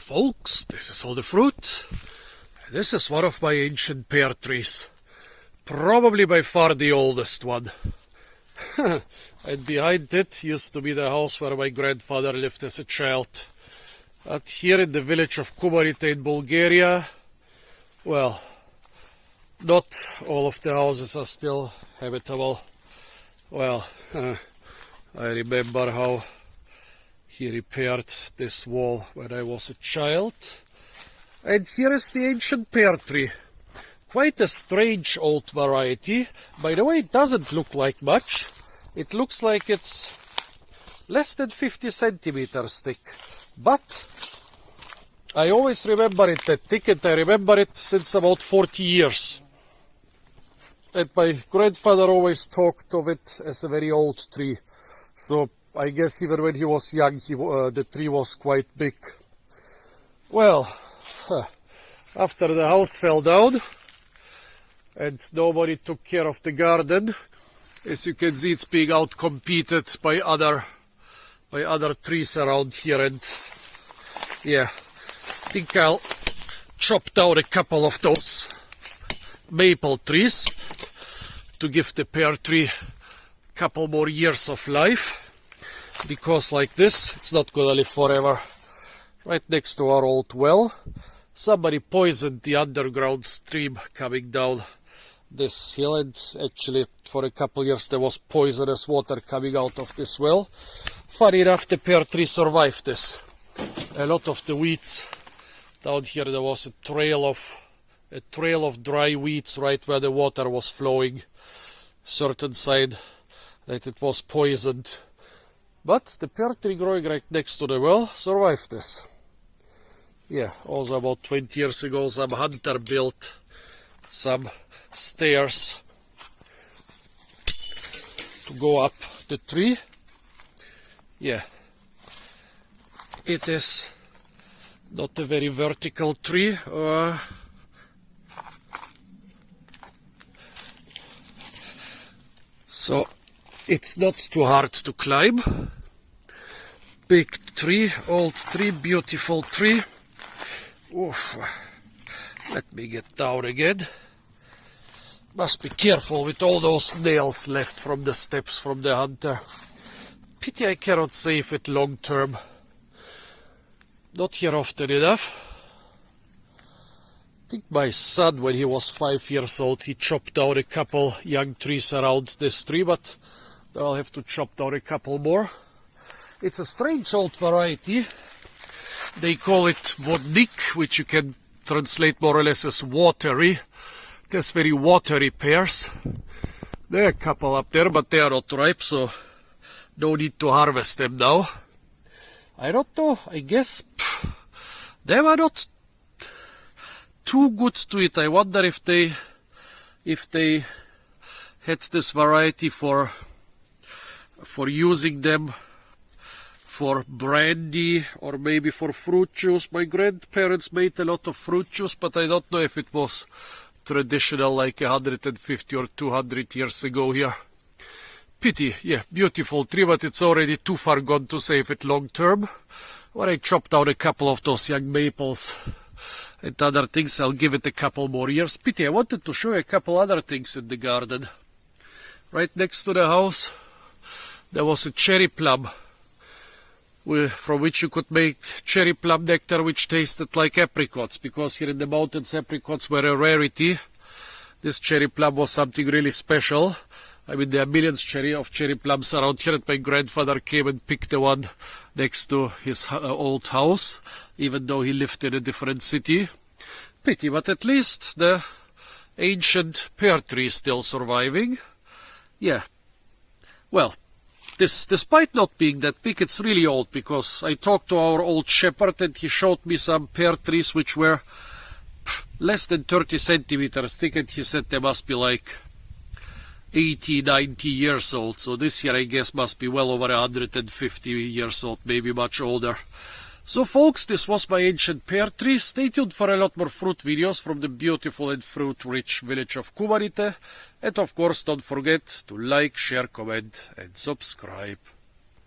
folks, this is all the fruit. This is one of my ancient pear trees. Probably by far the oldest one. And behind it used to be the house where my grandfather lived as a child. But here in the village of Kumarite in Bulgaria, well, not all of the houses are still habitable. Well, I remember how he repaired this wall when I was a child. And here is the ancient pear tree. Quite a strange old variety. By the way, it doesn't look like much. It looks like it's less than 50 centimeters thick. But I always remember it that thick, and I remember it since about 40 years. And my grandfather always talked of it as a very old tree. So I guess even when he was young, the tree was quite big. Well, after the house fell down and nobody took care of the garden, as you can see, it's being outcompeted by other trees around here. And yeah, I think I'll chop down a couple of those maple trees to give the pear tree a couple more years of life. Because like this, it's not gonna live forever. Right next to our old well, somebody poisoned the underground stream coming down this hill, and actually for a couple years there was poisonous water coming out of this well. Funny enough, the pear tree survived this. A lot of the weeds down here, there was a trail of dry weeds right where the water was flowing. Certain sign that it was poisoned. But the pear tree growing right next to the well survived this. Yeah, also about 20 years ago some hunter built some stairs to go up the tree. Yeah, it is not a very vertical tree. So it's not too hard to climb. Big tree, old tree, beautiful tree. Oof. Let me get down again. Must be careful with all those nails left from the steps from the hunter. Pity I cannot save it long term. Not here often enough. I think my son, when he was 5 years old, he chopped down a couple young trees around this tree, but I'll have to chop down a couple more. It's a strange old variety. They call it Wodnik, which you can translate more or less as watery. There's very watery pears. There are a couple up there, but they are not ripe, so no need to harvest them now. I don't know, I guess they were not too good to eat. I wonder if they had this variety for using them for brandy or maybe for fruit juice. My grandparents made a lot of fruit juice, but I don't know if it was traditional like 150 or 200 years ago here. Pity, yeah, beautiful tree, but it's already too far gone to save it long term. When I chop down a couple of those young maples and other things, I'll give it a couple more years. Pity, I wanted to show you a couple other things in the garden. Right next to the house, there was a cherry plum, from which you could make cherry plum nectar, which tasted like apricots, because here in the mountains apricots were a rarity. This cherry plum was something really special. I mean, there are millions of cherry plums around here, and my grandfather came and picked the one next to his old house, even though he lived in a different city. Pity, but at least the ancient pear tree is still surviving. Yeah, well, despite not being that big, it's really old, because I talked to our old shepherd and he showed me some pear trees which were less than 30 centimeters thick, and he said they must be like 80, 90 years old. So this year I guess must be well over 150 years old, maybe much older. So folks, this was my ancient pear tree. Stay tuned for a lot more fruit videos from the beautiful and fruit-rich village of Kumarite. And of course, don't forget to like, share, comment and subscribe.